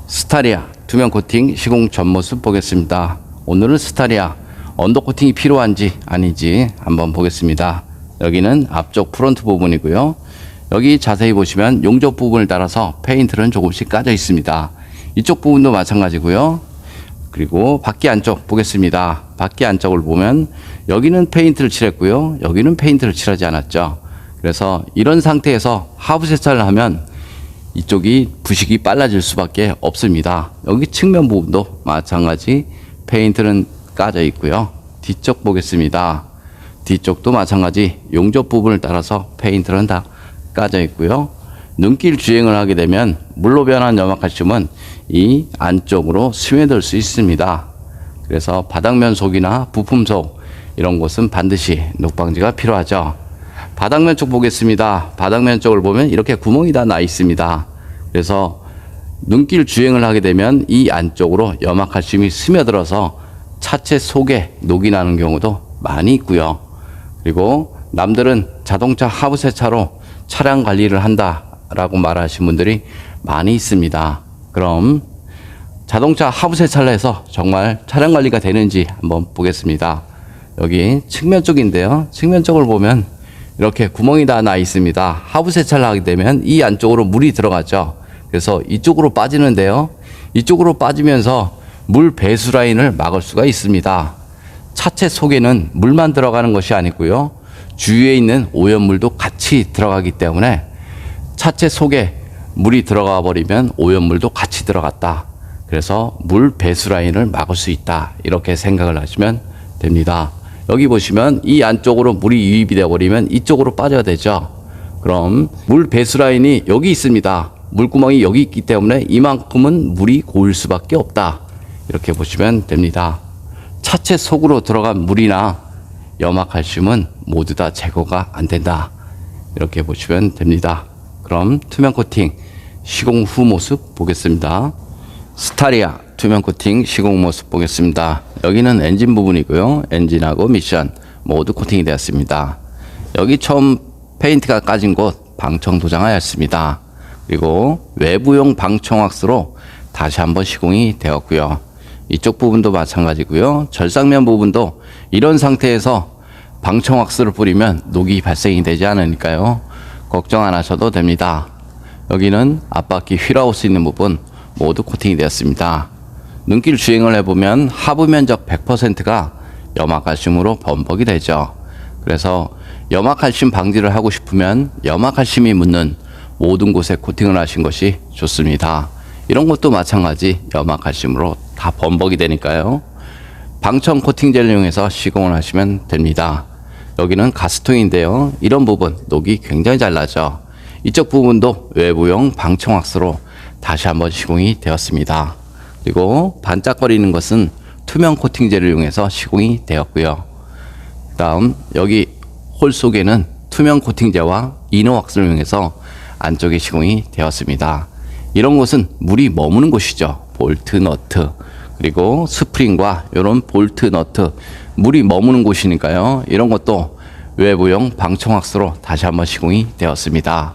스타리아 투명 코팅 시공 전 모습 보겠습니다. 오늘은 스타리아 언더 코팅이 필요한지 아닌지 한번 보겠습니다. 여기는 앞쪽 프론트 부분이고요. 여기 자세히 보시면 용접 부분을 따라서 페인트는 조금씩 까져 있습니다. 이쪽 부분도 마찬가지고요. 그리고 바퀴 안쪽 보겠습니다. 바퀴 안쪽을 보면 여기는 페인트를 칠했고요. 여기는 페인트를 칠하지 않았죠. 그래서 이런 상태에서 하부 세차를 하면 이쪽이 부식이 빨라질 수밖에 없습니다. 여기 측면 부분도 마찬가지 페인트는 까져 있고요. 뒤쪽 보겠습니다. 뒤쪽도 마찬가지 용접 부분을 따라서 페인트는 다 까져 있고요. 눈길 주행을 하게 되면 물로 변한 염화칼슘은 이 안쪽으로 스며들 수 있습니다. 그래서 바닥면 속이나 부품 속 이런 곳은 반드시 녹방지가 필요하죠. 바닥면 쪽 보겠습니다. 바닥면 쪽을 보면 이렇게 구멍이 다 나 있습니다. 그래서 눈길 주행을 하게 되면 이 안쪽으로 염화칼슘이 스며들어서 차체 속에 녹이 나는 경우도 많이 있고요. 그리고 남들은 자동차 하부 세차로 차량 관리를 한다라고 말하시는 분들이 많이 있습니다. 그럼 자동차 하부 세차를 해서 정말 차량 관리가 되는지 한번 보겠습니다. 여기 측면 쪽인데요. 측면 쪽을 보면 이렇게 구멍이 다 나 있습니다. 하부 세차를 하게 되면 이 안쪽으로 물이 들어가죠. 그래서 이쪽으로 빠지는데요. 이쪽으로 빠지면서 물 배수 라인을 막을 수가 있습니다. 차체 속에는 물만 들어가는 것이 아니고요. 주위에 있는 오염물도 같이 들어가기 때문에 차체 속에 물이 들어가 버리면 오염물도 같이 들어갔다. 그래서 물 배수 라인을 막을 수 있다. 이렇게 생각을 하시면 됩니다. 여기 보시면 이 안쪽으로 물이 유입이 되어 버리면 이쪽으로 빠져야 되죠. 그럼 물 배수 라인이 여기 있습니다. 물구멍이 여기 있기 때문에 이만큼은 물이 고일 수밖에 없다. 이렇게 보시면 됩니다. 차체 속으로 들어간 물이나 염화칼슘은 모두 다 제거가 안 된다. 이렇게 보시면 됩니다. 그럼 투명 코팅 시공 후 모습 보겠습니다. 스타리아 투명 코팅 시공 모습 보겠습니다. 여기는 엔진 부분이고요. 엔진하고 미션 모두 코팅이 되었습니다. 여기 처음 페인트가 까진 곳 방청 도장하였습니다. 그리고 외부용 방청 왁스로 다시 한번 시공이 되었고요. 이쪽 부분도 마찬가지고요. 절삭면 부분도 이런 상태에서 방청 왁스를 뿌리면 녹이 발생이 되지 않으니까요. 걱정 안 하셔도 됩니다. 여기는 앞바퀴 휠하우스 있는 부분 모두 코팅이 되었습니다. 눈길 주행을 해보면 하부 면적 100%가 염화칼슘으로 범벅이 되죠. 그래서 염화칼슘 방지를 하고 싶으면 염화칼슘이 묻는 모든 곳에 코팅을 하신 것이 좋습니다. 이런 것도 마찬가지 염화칼슘으로 다 범벅이 되니까요. 방청 코팅제를 이용해서 시공을 하시면 됩니다. 여기는 가스통인데요. 이런 부분 녹이 굉장히 잘 나죠. 이쪽 부분도 외부용 방청 왁스로 다시 한번 시공이 되었습니다. 그리고 반짝거리는 것은 투명 코팅제를 이용해서 시공이 되었고요. 다음 여기 홀 속에는 투명 코팅제와 이너 왁스를 이용해서 안쪽에 시공이 되었습니다. 이런 곳은 물이 머무는 곳이죠. 볼트, 너트, 그리고 스프링과 이런 볼트, 너트, 물이 머무는 곳이니까요. 이런 것도 외부용 방청 왁스로 다시 한번 시공이 되었습니다.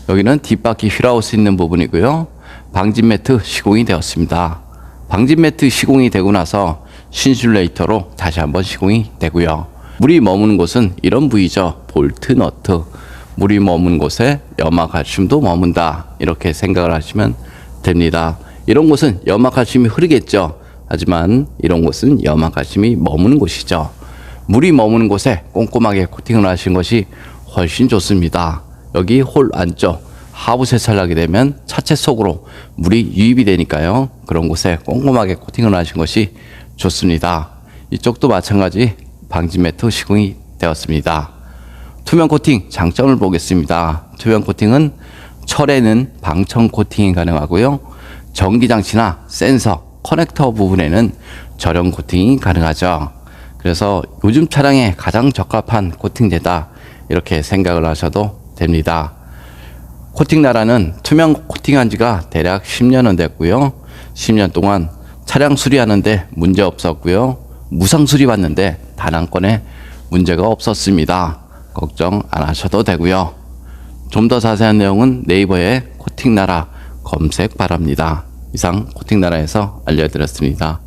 여기는 뒷바퀴 휠하우스 있는 부분이고요. 방진 매트 시공이 되었습니다. 방진 매트 시공이 되고 나서 신슐레이터로 다시 한번 시공이 되고요. 물이 머무는 곳은 이런 부위죠. 볼트, 너트. 물이 머무는 곳에 염화칼슘도 머문다. 이렇게 생각을 하시면 됩니다. 이런 곳은 염화칼슘이 흐르겠죠. 하지만 이런 곳은 염화칼슘이 머무는 곳이죠. 물이 머무는 곳에 꼼꼼하게 코팅을 하신 것이 훨씬 좋습니다. 여기 홀 안쪽 하부 세차를 하게 되면 차체 속으로 물이 유입이 되니까요. 그런 곳에 꼼꼼하게 코팅을 하신 것이 좋습니다. 이쪽도 마찬가지 방진 매트 시공이 되었습니다. 투명 코팅 장점을 보겠습니다. 투명 코팅은 철에는 방청 코팅이 가능하고요. 전기장치나 센서, 커넥터 부분에는 절연 코팅이 가능하죠. 그래서 요즘 차량에 가장 적합한 코팅제다. 이렇게 생각을 하셔도 됩니다. 코팅 나라는 투명 코팅한 지가 대략 10년은 됐고요. 10년 동안 차량 수리하는데 문제 없었고요. 무상 수리 받는데 단 한 건의 문제가 없었습니다. 걱정 안 하셔도 되고요. 좀 더 자세한 내용은 네이버에 코팅 나라 검색 바랍니다. 이상 코팅나라에서 알려드렸습니다.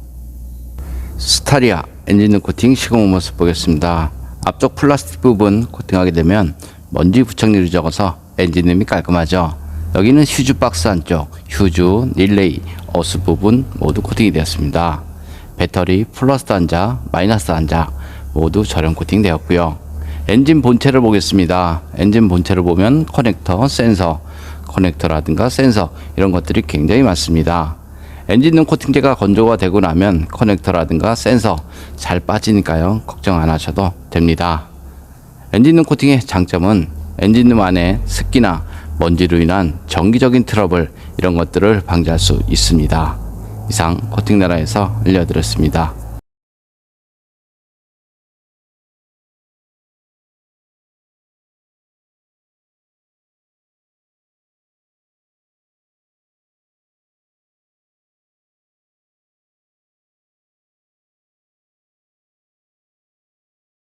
스타리아 엔진룸 코팅 시공 후 모습 보겠습니다. 앞쪽 플라스틱 부분 코팅하게 되면 먼지 부착률이 적어서 엔진룸이 깔끔하죠. 여기는 휴즈 박스 안쪽, 휴즈, 릴레이, 어스 부분 모두 코팅이 되었습니다. 배터리 플러스 단자, 마이너스 단자 모두 절연 코팅 되었고요. 엔진 본체를 보겠습니다. 엔진 본체를 보면 커넥터, 센서, 커넥터라든가 센서 이런 것들이 굉장히 많습니다. 엔진룸 코팅제가 건조가 되고 나면 커넥터라든가 센서 잘 빠지니까요. 걱정 안 하셔도 됩니다. 엔진룸 코팅의 장점은 엔진룸 안에 습기나 먼지로 인한 정기적인 트러블 이런 것들을 방지할 수 있습니다. 이상 코팅나라에서 알려드렸습니다.